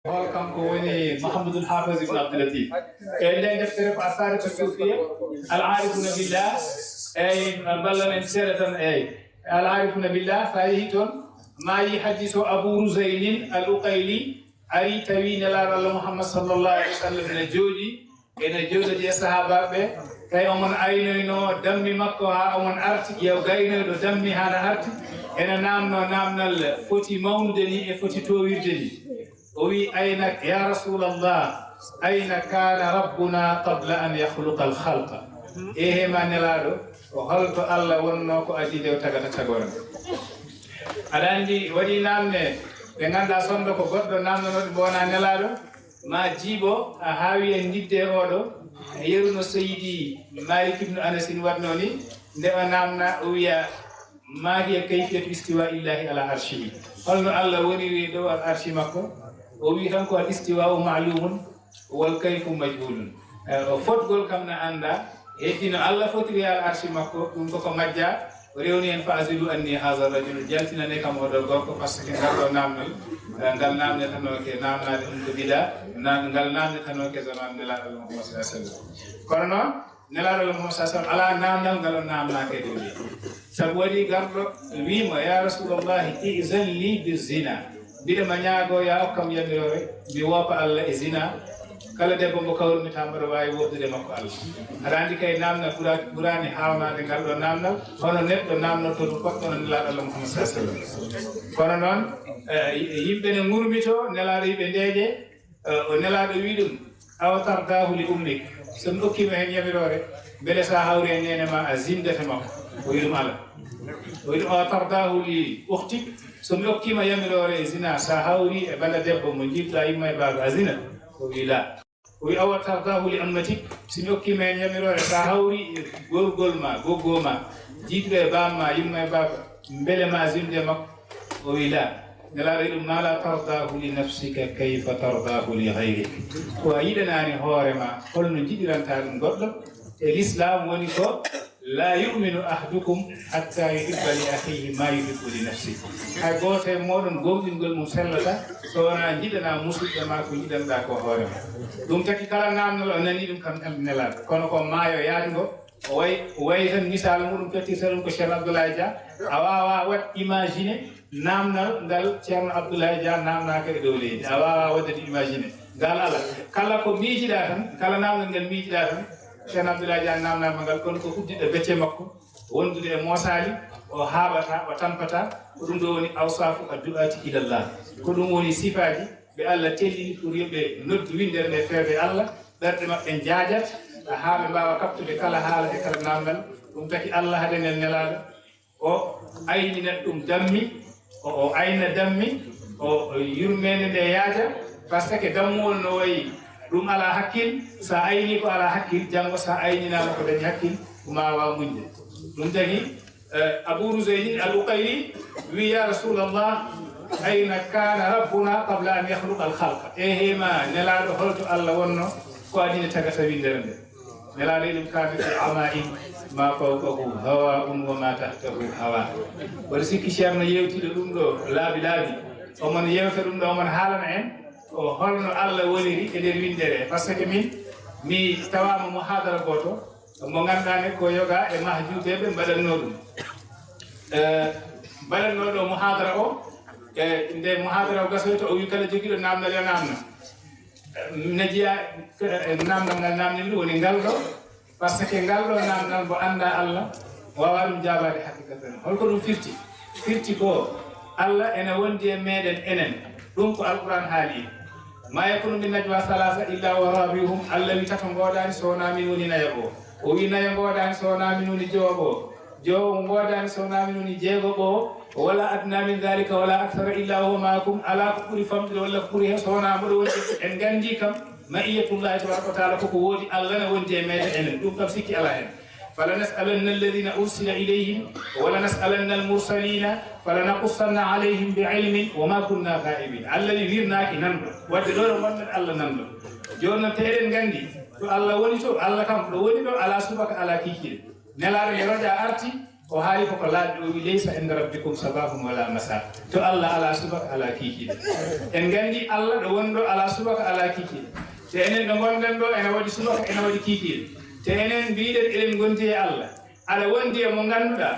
هو كان كوني محمد الحافظ بن عبد اللطيف اللي نفترق أثار الصوفية العارفون بالله أي بل من سيرة أي العارفون بالله فايهتون ما يحدث أبو رزين الأقيلي أي توين لا محمد صلى الله عليه وسلم الجودي إن جودة الصحابة كي أمن أينو دم مكة أمن أرت يو غينو دم هذا أرت إن نامنا الفوتي مولدني الفوتي تويردني وي أين يا رسول الله أين كان ربنا قبل أن يخلق الخلق إيه ما نلادو وخلق الله ونوكو أجيدو تغتا تغورا أدانجي ودي نامني بنغان دا صندوكو غدو نامنو بونا نلادو ما جيبو أهاوي ندي أودو يرونو سيدي مالك بن أنس ودنوني نما نامنا ويا ما هي كيفية استواء الله على عرشه قالوا الله وني دو العرش مكو وي تنكو الاستواء معلوم والكيف مجهول فوتغول كامنا اندا ايتينا الله فوتري على العرش مكو كوكو ماجا ريوني ان فازلو اني هذا الرجل جالتنا نيكام ودو غوكو باسكو غادو نامنال غال نامني تانوكي نامنا دum بيدا نغال نامني تانوكي زمان نلا محمد صلى الله عليه وسلم كورنو نلا محمد صلى الله عليه وسلم على نامنال غال نامنا كيدو سبودي غارلو ويما يا رسول الله اذن لي بالزنا bide ma nyaago ya okkam yamirore mi wopa Allah e zina kala debbo mo kawrumi tamaro wawi woddude makko Allah arandi kay namna burani hawnade ngal do namnal hono neddo namno to koddo no nelaado Allah Muhammad sallallahu alaihi wasallam kono non yimbe ne ngurmito nelaado yimbe ndeje o nelaado widum awatar dahu li ummik sun okkima hen yamirore bele sa hawre nene ma azimdete makko o yidum Allah o yidum awatar dahu li ukhtik so mi okkima yamirore zina sa hawri e balla debbo mo jibta yimma e baba azina o wila o wi awatardahu li ammatik so mi okkima en yamirore sa hawri gorgol ma goggoma jibta e bamma yimma e baba mbele ma zinde makko o wila nelaɗo ɗum mala tardahu li nafsika kayfa tardahu li gayrik ko a yiɗanani hoorema holno jiɗiranta ɗum goɗɗo e l'islam woni ko لا يؤمن أحدكم حتى يحب لأخيه ما يحب لنفسه. هاي قوته مودن قومين قل مسلطة سوانا جدنا مسلطة ما كن جدنا داكو هورم. دوم تكي كلا نام نلو نني دوم كم نلال. كونو كم مايو يادنغو وي سن مثال مودن كتي سلم كشير عبد الله جا أوا وات إيماجيني نام نل دال شير عبد الله جا نام ناكر دولي أوا وات إيماجيني قال الله كلا كم ميجي داتن كلا نام نل ميجي داتن Cheikh Abdoulaye Diagne namna magal kono ko uddiɗo becce makko wondude e mosali o haɓata o tampata ko ɗum ɗo woni awsafu addu'ati ilallah ko ɗum woni sifaji ɓe Allah tellini pour yoɓe noddu windere nde feewde Allah ɓerɗe maɓɓe jaajat ha ɓe mbawa kaptude kala haala e kala namdal ɗum taki Allah haɗenel nelaɗo o ayninet ɗum dammi o ayna dammi o yurmede nde yaaja par ce que dammol no wayi ɗum ala hakkil sa ayni ko ala hakkil jango sa ayninama ko dañi hakkil ma wawa muñde ɗum tagi Abu Ruzayni al-Uqayli wi ya Rasulallah ayna kana rabbuna qabla an yakhluqa al-khalqa e hema nelaɗo holto Allah wonno ko adina tagata windere nde nelaɗo ɗum kaade ama'in ma fawqahu hawa'un wa ma tahtahu hawa waɗa sikki ceerno yewtiɗo ɗum ɗo laabi omon yewta ɗum ɗo omon haalana en o holno Allah woniri e nder windere par ce que mi tawama muhadara goto mo gandane ko yoga e mahjubeɓe mbaɗanno ɗum mbaɗanno ɗo muhadara o e nde muhadara o gasoyto o wi kala joguiɗo namdal yo namna ne jeeya namdal ngal namdil ɗum woni ngal ɗo par ce que ngal ɗo namdal mo anda Allah wawa ɗum jabade haqiqatan holko ɗum firti ko Allah ene wondi e meɗen enen ɗum ko alquran haali ما يكون من نجوى ثلاثة إلا ورابعهم الله ويتاتو غوداني سونا من وني نايبو o wi nayo ngoodani so naminuni joobo jowo ngoodani so naminuni jeegobo wala adna min dhalika wala akthara illa huwa ma'akum ala ko ɓuri famɗude walla ko ɓuri so namoɗo woni en gandi kam ma'iyatullahi tabaraka wa taala koko woodi Allah ne wondi e meɗen enen ɗum kam sikki ala hen فلنسألن الذين أرسل إليهم ولنسألن المرسلين فلنقصن عليهم بعلم وما كنا غائبين الذي ويرناك نندو wadde ɗo wonɗen Allah nando joni teɗen gandi to Allah woni to Allah kam ɗo woni ɗo ala subaka ala kikire nelaɗo e roja arti o haali koko laaɓi o wi laysa inda rabbikum sabahum wala masa to Allah ala subaka ala kikiɗe en gandi Allah ɗo wonɗo ala subaka ala kikiɗe te enen ɗo gonɗen ɗo ene waɗi subaka ene waɗi kikiɗe te enen mbiɗen eɗen gondi e Allah aɗa wondi e mo ganduɗa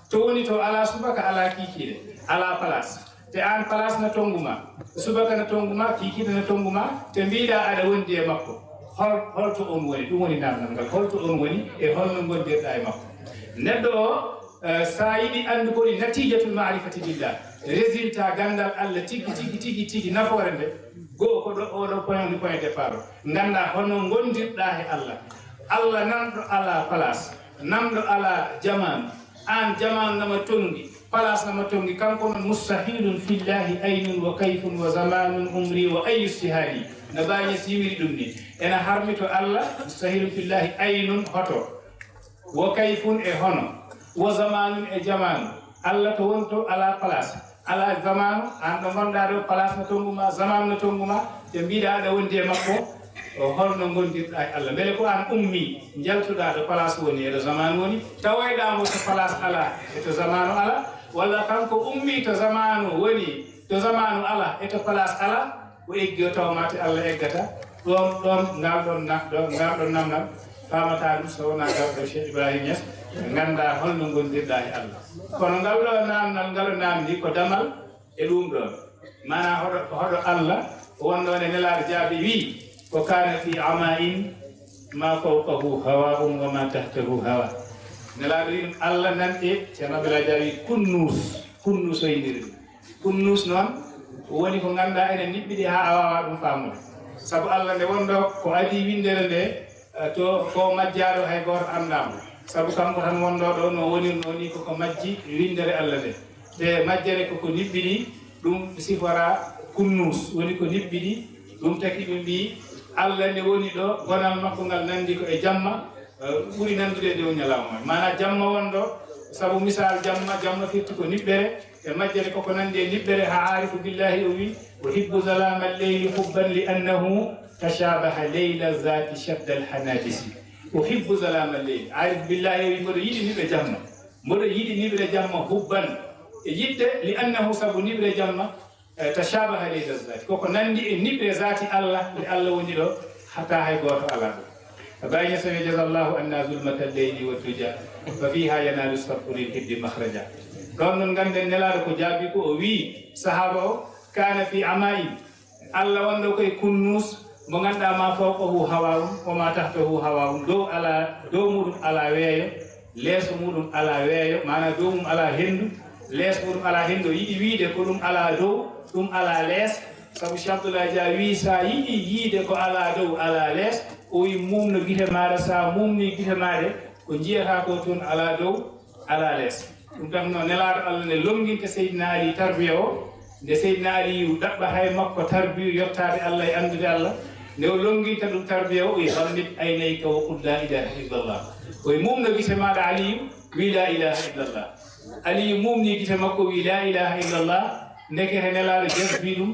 to woni to ala subaka ala kikiɗe ala place te an place na tonguma subaka na tonguma kikiɗe na tonguma te mbiɗa aɗa wondi e makko holto on woni ɗum woni namdal ngal holto on woni e holno gondirɗa e makko neɗɗo o sa yiɗi andu koni natijatul marifati billah résultat gandal Allah tigi nafoore nde goo ko ɗo oɗo point départ ganda hono gondirɗa e Allah namɗo ala place namɗo ala jamanu an jamanu nama tongi place nama tongi kanko noon mustahilun fillahi aynun wa kayfun wa zamanun umri wa ayu istihali no bañe siwiri ɗum ni ena harmito Allah mustahilun fillahi aynun hoto wa kayfun e hono wa zamanun e jamanu Allah to wonto ala place ala zamanu an ɗo gonɗa ɗo place no tonguma zamanu no tonguma te mbiɗa aɗa wondi e makko o holno gondirɗa e Allah beele ko an ummi jaltuɗa ɗo place woni eɗo zamanu woni tawoyɗamo to place ala e to zamanu ala walla kanko ummi to zamanu woni to zamanu ala e to place ala o eggi o tawmate Allah eggata ɗon ngal ɗon namdal famata ɗum so wona gawɗo Cheikh Ibrahima Niass ganda holno gondirɗa e Allah kono ngal ɗo namdal ngal o namdi ko damal e ɗum ɗon mana hoɗo Allah wonɗon e nelaɗo jaabi wi ko kana fi ama'in ma fawqahu hawa'un wa ma tahtahu hawa nelaɗo wi ɗum Allah nanɗe ceerno Abdoulaye Dia wi kunnus o yiniri kunnus noon woni ko ganda enen niɓɓiɗi ha a wawa ɗum famude saabu Allah nde wonɗo ko adi windere nde to ko majjaɗo hay goto andamo saabu kanko tan wonɗo ɗo no wonirno ni koko majji windere Allah nde te majjere koko niɓɓiɗi ɗum sifora kunnus woni ko niɓɓiɗi ɗum taki ɓe mbi Allah nde woni ɗo gonal makko ngal nandi ko e jamma ɓuuri nandude dow ñalawma mana jamma wonɗo saabu misal jamma firti ko niɓɓere e majjere koko nandi e niɓɓere ha arifu billahi o wi uhibbu zalama alleyli hubban li annahu tashabaha leyla zati shadda alhanadisi uhibbu zalama alleyli arifu billahi o wi mboɗo yiɗi niɓe jamma mboɗo yiɗi niɓre jamma hubban e yiɗde li annahu saabu niɓre jamma tashabaha leyla zati koko nandi e niɓre zati Allah nde Allah woni ɗo hatta hay goto ala ɗo bayni so jazallahu anna zulmata alleyli wa tuja fa fiha yanalu sabbu lil hibbi mahraja ɗon noon ganden nelaɗo ko jaabi ko o wi sahaba o kana fi ama'in Allah wonɗo koye kunnus mo ganduɗa ma fawqahu hawawum wa ma tahtahu hawawum dow muɗum ala weeyo leeso muɗum ala weeyo mana dow mum ala hendu lees muɗum ala hendu yiɗi wiide ko ɗum ala dow ɗum ala lees saabu Cheikh Abdoulaye Dia wi sa yiɗi yiide ko ala dow ala lees o wi mumno guite maɗa sa mumni guite maɗe ko jiyata ko toon ala dow ala lees ɗum tan no nelaɗo Allah nde longuinte Seydina Ali tarbiya o nde Seydina Ali ɗaɓɓa hay makko tarbiya yottade Allah e andude Allah nde o longuinta ɗum tarbiya o wi hammid aynayka wa qul la ilaha illallah oye mumno guite maɗa Aliyu wi la ilaha illallah Aliyu mumni guite makko wi la ilaha illallah ndekete nelaɗo jasbi ɗum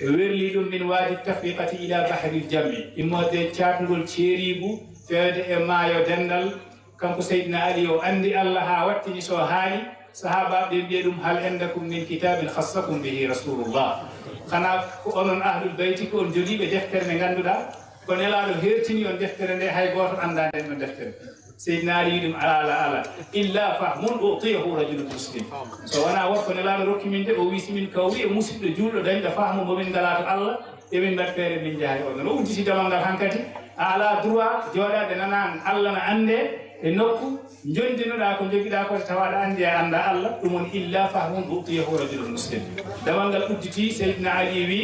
werli ɗum min waadi tafriqati ila bahril jammi immode catugol ceerigu fewde e maayo dendal kanko Seydina Ali o andi Allah ha wattini so haali sahabaɓe mbiye ɗum hal indakum min kitabin khassakum bihi rasulullah kana ko onon ahlul bayti ko on jogiiɓe deftere nde ganduɗa ko nelaɗo hertini on deftere nde hay goto anda nden no deftere Seydina Ali ɗum ala illa fahmun utiyahu rajulun muslim so wona wonko nelaɗo rokkimin de o wi simin ka wi e musidɗo julɗo dañɗo fahmu momin ngala to Allah emin mbat feere min jaahi o noon o udditi damal ngal hankkadi a ala droit jooɗade nana Allah no ande e nokku jondinoɗa ko joguiɗa ko tawaɗa andi a anda Allah ɗum woni illa fahmun utiyahu rajulun muslim damal ngal udditi Seydina Ali wi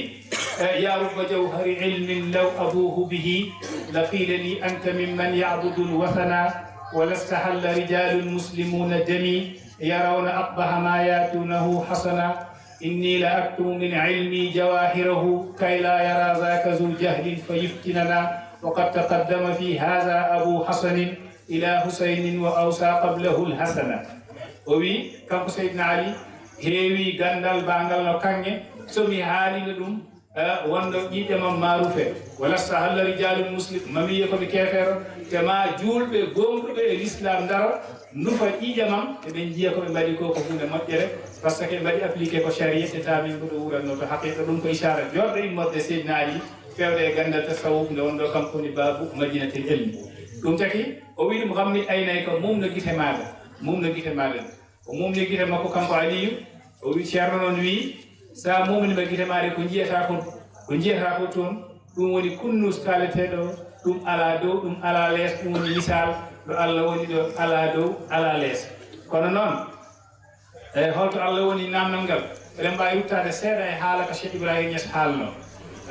ya rubba jawhari ilmin law abuhu bihi la qila li anta mimman ya'budu alwathana wa lastahalla rijalun muslimuna dami yarawna aqbaha ma yatunahu hasana inni la aktumu min ilmi jawahirahu kay la yara zaka zu jahlin fayuftinana وقد تقدم في هذا أبو حسن إلى حسين وأوصى قبله الحسن وي كم سيدنا علي هيوي غاندال بانغال نو كانغي سومي حالي لدوم wonɗo ƴiiƴe mam maarufe wala sahalla rijalul muslim mamiye koɓe keefeero te ma juulɓe gonɗuɓe e l'islam daro nufa ƴiiƴe mam eɓe jiiya koɓe mbaɗi ko hunde moƴƴere par ce que ɓe mbaɗi appliqué ko sharia te tamin ko ɗo wuranno to haqiqa ɗum ko isara jorɗo immorde seydina ali fewde e gandal tasawuf nde wonɗo kanko woni babu madinatel elmi ɗum taki o wi ɗum hammi aynay ko mumno guite maɗa o mumni guite makko kanko aliyu o wi ceerno noon wi sa mumnima guite maɗe ko jiyata ko toon ɗum woni kunnus kaleteɗo ɗum ala dow ɗum ala lees ɗum woni misal ɗo Allah woni ɗo ala dow ala lees kono noon holto Allah woni namdal ngal eɗen mbawi ruttade seeɗa e haala ko Cheikh Ibrahima Niass haalno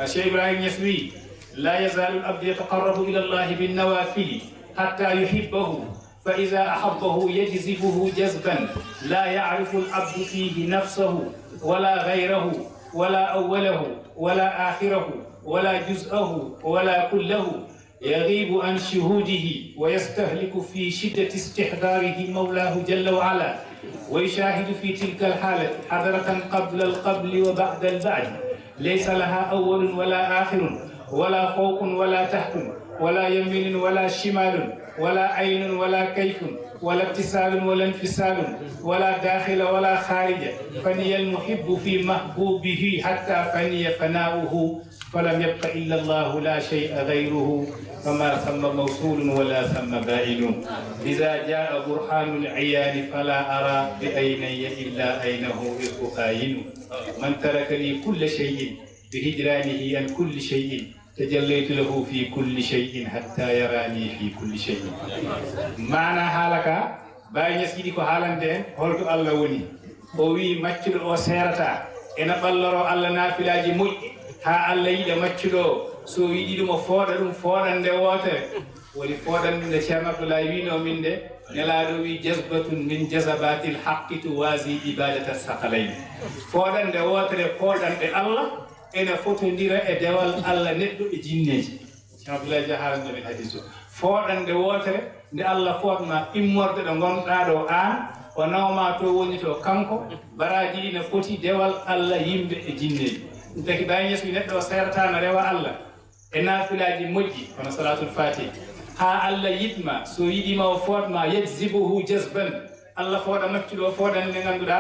Cheikh Ibrahima Niass wi la yazalu al abdu yataqarrabu ila allahi bin nawafili hatta yuhibbahu fa ida ahabbahu yajzibuhu jazban la ya'rifu al abdu fihi nafsahu wala ghayrahu wala awwalahu wala akhirahu wala juz'ahu wala kullahu يغيب عن شهوده ويستهلك في شدة استحضاره مولاه جل وعلا ويشاهد في تلك الحالة حضرة قبل القبل وبعد البعد ليس لها أول ولا آخر ولا فوق ولا تحت ولا يمين ولا شمال ولا عين ولا كيف ولا اتصال ولا انفصال ولا داخل ولا خارج فني المحب في محبوبه حتى فني فناؤه فلم يبق إلا الله لا شيء غيره فما ثم موصول ولا ثم بائن إذا جاء برهان العيان فلا أرى بعيني إلا أينه آين من ترك لي كل شيء بهجرانه عن كل شيء تجليت له في كل شيء حتى يراني في كل شيء معنى حالك باي نسيدي كو حالندين هولتو الله وني o wi maccuɗo o serata ena ɓalloro Allah naafilaji moƴƴi ha Allah yiɗa maccuɗo so yiɗi ɗum o fooɗa ɗum fooɗande wootere woni fooɗande nde ceerno Abdoulaye wino min nde nelaɗo wi jazbatun min jazabatil haqqi tuwasi ibadata saqalayni fooɗande wootere fooɗande Allah ene fotodira e dewal Allah neɗɗo e jinneji ceerno Abdoulaye Dia haalande min hadis o fooɗande wootere nde Allah fooɗma immorde ɗo gonɗa ɗo an o nawma to woni to kanko baraji ɗi ne foti dewal Allah yimɓe e jinneji ɗum taki Baye Niass wi neɗɗo o seratano rewa Allah e nafilaji moƴƴi kono salatul fatih ha Allah yiɗma so yiɗima o fooɗma yajzibuhu jazban Allah fooɗa maccuɗo o fooɗande nde ganduɗa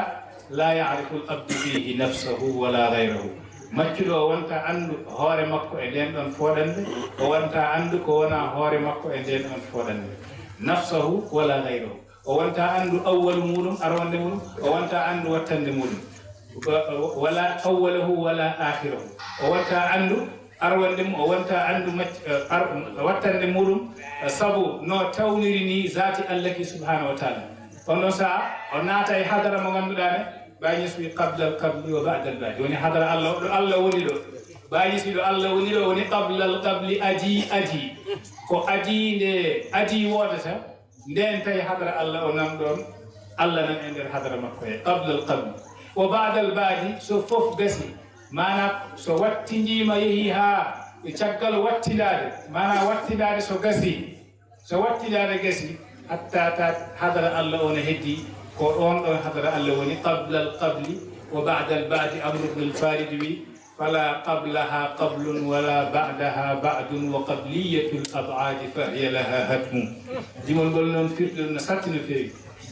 la ya'rifu al abdu fihi nafsahu wala ghayrahu maccuɗo o wonta andu hoore makko e nden ɗon fooɗande o wonta andu ko wona hoore makko e nden ɗon fooɗande nafsahu wala ghayrahu o wonta andu awwalu muɗum arwande muɗum o wonta andu wattande muɗum wala awwalahu wala akhirahu o wonta andu arwande mum o wonta andu wattande muɗum sabu no tawniri ni zati Allah ki subhanahu wa ta'ala on ɗon saha o naata e hadara mo ganduɗa ne Baye Niass wi qabla al qabli wa ba'da al ba'di woni hadara Allah ɗo Allah woni ɗo Baye Niass wi ɗo Allah woni ɗo woni qabla al qabli aji ko aji nde aji wodata nden tawi hadara Allah o nan ɗon Allah nan e nder hadara makko e qabla al qabli wa ba'da al ba'di so fof gasi mana so wattindima yeehi ha caggal wattidade mana wattidade so gasi so wattidade gasi hatta ta hadara Allah on heddi ko on ɗon hadara Allah woni qabla al qabli wa ba'da al ba'di Amr ibn al Farid wi fala qablaha qablun wala ba'daha ba'dun wa qabliyatu al ab'ad fa hiya laha hatmu dimol gol non firde no sattino fewi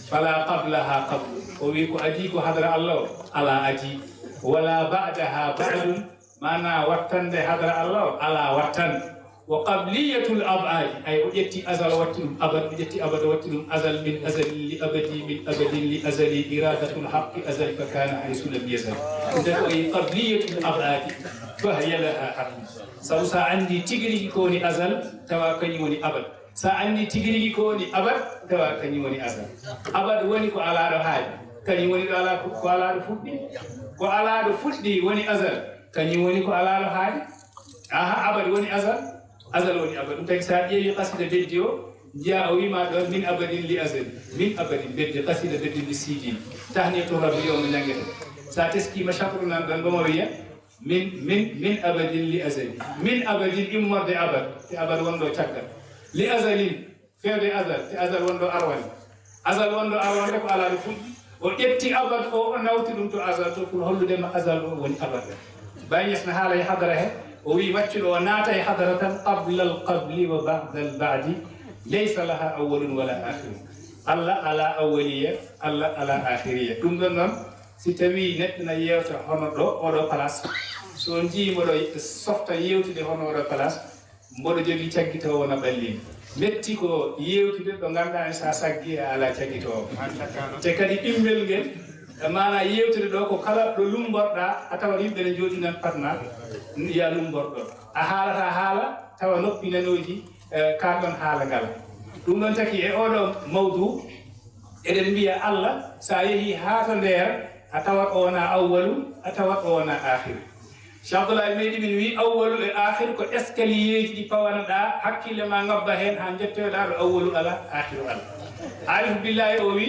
fala qablaha qabl o wi ko adi ko hadara Allah ala adi wala ba'daha ba'dun mana wattande hadara Allah ala wattan wa qabliyatul ab'ad ay o ƴetti azal wattilum abad o ƴetti abad wattilum azal min azali li abadi min abadin li azali iradatul haqqi azal fa kana haysu lam yazal ndeko ay qabliyatul ab'ad fa hiya laha hatm sabu sa andi tigiri ko woni azal tawa kañum woni abad sa andi tigiri ko woni abad tawa kañum woni azal abad woni ko ala ɗo haaji kañum woni ɗo ala ko ala ɗo fuɗɗi ko ala ɗo fuɗɗi woni azal kañum woni ko ala ɗo haaji aha abad woni azal azal woni abad ɗum tagi sa ƴeewi qasida beddi o jiya o wima ɗon min abadin li azali min abadin beddi qasida beddi li sidin tahniatu rabbi o mo jangeta sa teskima chapru nan ɗon ɗomo wiya min abadin li azali min abadin immorde abad te abad wonɗo caggal li azalin fewde azal te azal wonɗo arwani azal wonɗo arwande ko ala ɗo fuɗɗi o ƴetti abad o nawti ɗum to azal to pour holludema azal o woni abad بايسنا حالي حضره وي واتلو ناتي حضرة قبل القبل وبعد البعد ليس لها أول ولا آخر الله على أولية الله على آخرية دون دون سيتوي نتنا يوتا هونو أورو بلاس سونجي مودو سوفتا يوتي دي هونو أورو بلاس مودو جوغي تشاكيتو ونا بالين metti ko yewtude do ganda en sa saggi ala cagito te kadi dimbel ngel mana yewtude do ko kala do lumborda atawa yimbe ne jodi nan patna ya lumbordo a halata hala tawa noppi nanoji kardon hala gal dum non taki e odo mawdu eden biya Allah sa yehi hato nder atawa ona awwalu atawa ona akhiru Shabdullah meedi min wi awwalu e akhiru ko escalier di pawanada hakkille ma ngabba hen ha jettoda do awwalu ala akhiru ala alif billahi o wi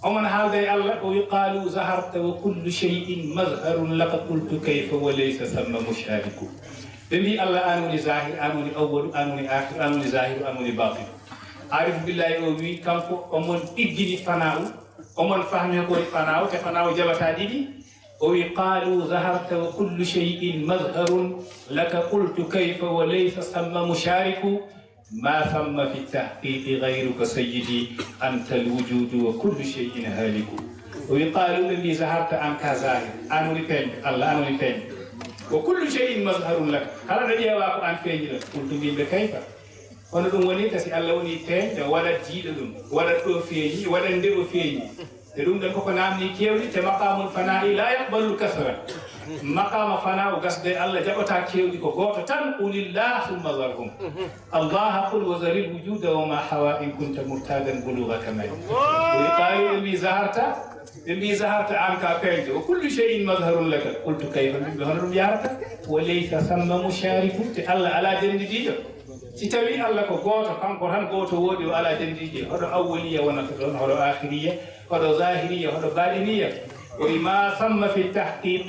oman halde Allah o yuqalu zaharta wa kullu shay'in mazharun laka qultu kayfa wa laysa thamma mushariku bebi Allah anuni zahir anuni awwalu anuni akhir anuni zahir anuni batin alif billahi o wi kanko omon iggini fanaaw omon fahmi ko fanaaw te fanaaw jabata didi ويقالوا ظهرت وكل شيء مظهر لك قلت كيف وليس ثم مشارك ما ثم في التحقيق غيرك سيدي أنت الوجود وكل شيء هالك ويقالوا لي ظهرت أنك ظاهر أنا لبين الله أنا لبين وكل شيء مظهر لك هل نجي واقع عن فين قلت لي كيف أنا دون وليت سي الله وني بين ولا جيد دون ولا تو فيني ولا ندو فيني تدوم دنكو كنامني كيولي تمقام الفناء لا يقبل الكثرة مقام فناء وقصد الله جبتا كيولي كوغوتا تنقل الله ثم ذرهم الله قل وذر الوجود وما حوا إن كنت مرتادا بلوغ كمال ويقالوا اللي زهرت عنك أبيت وكل شيء مظهر لك قلت كيف بهنر يارك وليس ثم مشارك الله على جندي تتوي الله كوغوتا كان قران غوتو ودي على جندي هذا أولية ونفذون هذا آخرية هذا ظاهرية هذا باطنية وما ثم في التحقيق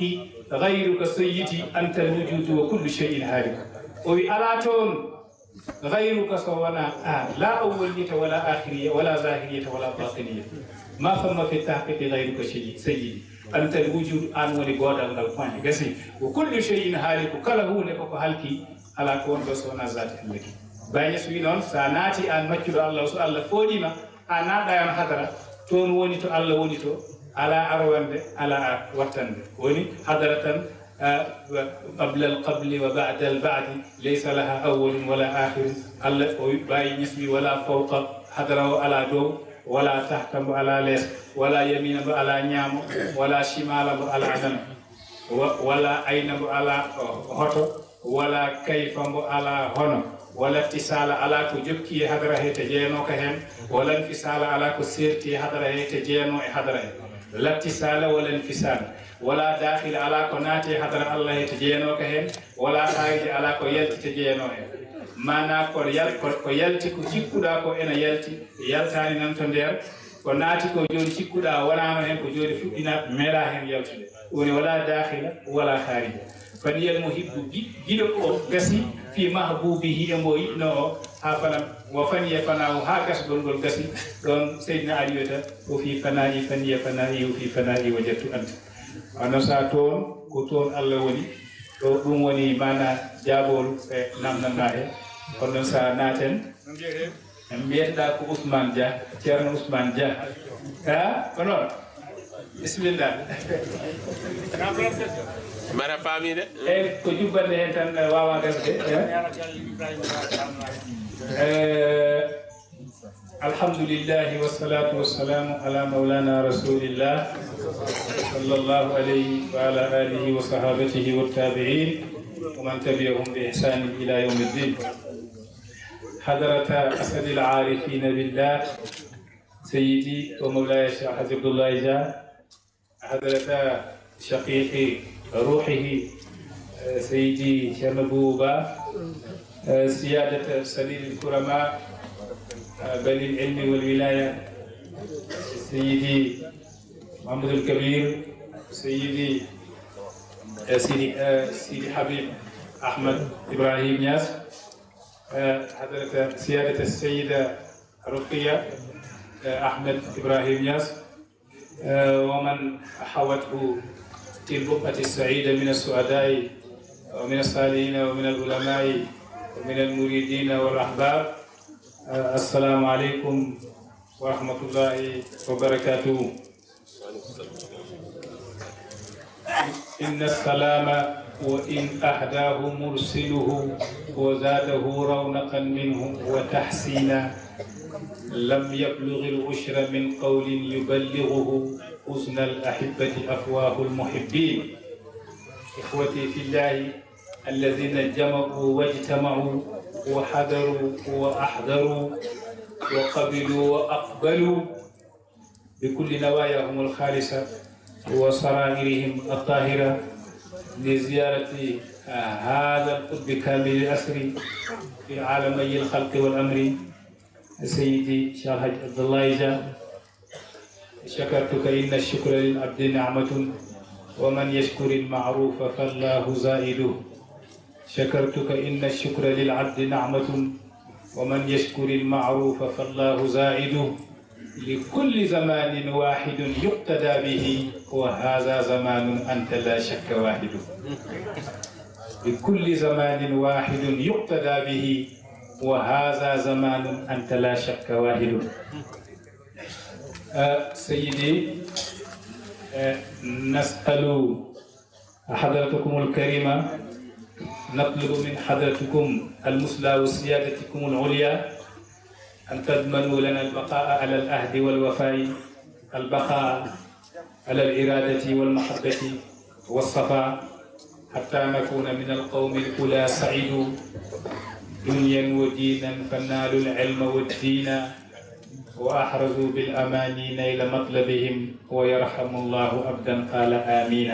غيرك سيدي أنت الوجود وكل شيء هالك وعلاتون غيرك سوانا لا أولية ولا آخرية ولا ظاهرية ولا باطنية ما ثم في التحقيق غيرك سيدي أنت الوجود أن ولغودا الفاني غسي وكل شيء هالك كله لك هالكي على كون بسونا ذات لك باي سوينون ساناتي أن مكيو الله فوديما أنا دايان حضرة تون وني تو الله وني تو على أروند على وطن وني حضرة قبل القبل وبعد البعد ليس لها أول ولا آخر الله باي نسبي ولا فوق حضرة على دو ولا تحت على ليس ولا يمين على نيام ولا شمال على عدم ولا أين على هتو ولا كيف على هنا ولا اتصال على كجبكي حضره تجينو كهن ولا انفصال على كسيرتي حضره تجينو حضره لا اتصال ولا انفصال ولا داخل على كناتي حضر الله تجينو كهن ولا خارج على كيلت تجينو mana ko yalti ko cikkuda ko ena yalti yaltani nan to der ko naati ko joni cikkuda wala hen ko joni fuddina mera hen yaltude woni wala dakhila wala kharija fani yal muhibbu gido ko gasi fi mahbubihi e moyi no ha fanam wa fani fana ha gas gol gasi don sayyidina ali weta o fi fana'i fani fana'i o fi fana'i wajatu anta ana sa ton ko ton Allah woni do dum woni mana jabol e namnana e kono sa naten mbiyata ko Ousmane Dia Thierno Ousmane Dia ha kono bismillah mara famide e ko jubbande hen tan wawa gasde alhamdulillah wassalatu wassalamu ala maulana rasulillah sallallahu alayhi wa ala alihi wa sahabatihi wat tabi'in wa man tabi'ahum bi ihsan ila yawmiddin حضرة أسد العارفين بالله سيدي ومولاي الشيخ عبد الله جا حضرة شقيقي روحه سيدي شمبوبا سيادة سليل الكرماء بني العلم والولاية سيدي محمد الكبير سيدي سيدي حبيب أحمد إبراهيم ياس حضرة سيادة السيدة رقية أحمد إبراهيم ياس ومن حوته في البقعة السعيدة من السعداء ومن الصالحين ومن العلماء ومن المريدين والأحباب. السلام عليكم ورحمة الله وبركاته. إن السلام وإن أهداه مرسله وزاده رونقا منه وتحسينا لم يبلغ العشر من قول يبلغه حسن الأحبة أفواه المحبين. إخوتي في الله الذين جمعوا واجتمعوا وحضروا وأحضروا وقبلوا وأقبلوا بكل نواياهم الخالصة وسرائرهم الطاهرة لزيارة هذا القطب كامل الأسر في عالمي الخلق والأمر. سيدي شيخ الحاج عبد الله جا، شكرتك إن الشكر للعبد نعمة ومن يشكر المعروف فالله زائده. شكرتك إن الشكر للعبد نعمة ومن يشكر المعروف فالله زائده. لكل زمان واحد يقتدى به وهذا زمان أنت لا شك واحد. لكل زمان واحد يقتدى به وهذا زمان أنت لا شك واحد. سيدي نسأل حضرتكم الكريمة، نطلب من حضرتكم المثلى وسيادتكم العليا أن تضمنوا لنا البقاء على العهد والوفاء، البقاء على الإرادة والمحبة والصفاء، حتى نكون من القوم الأولى سعيدوا دنيا ودينا فنالوا العلم والدين وأحرزوا بالأماني نيل مطلبهم ويرحم الله أبدا قال آمين.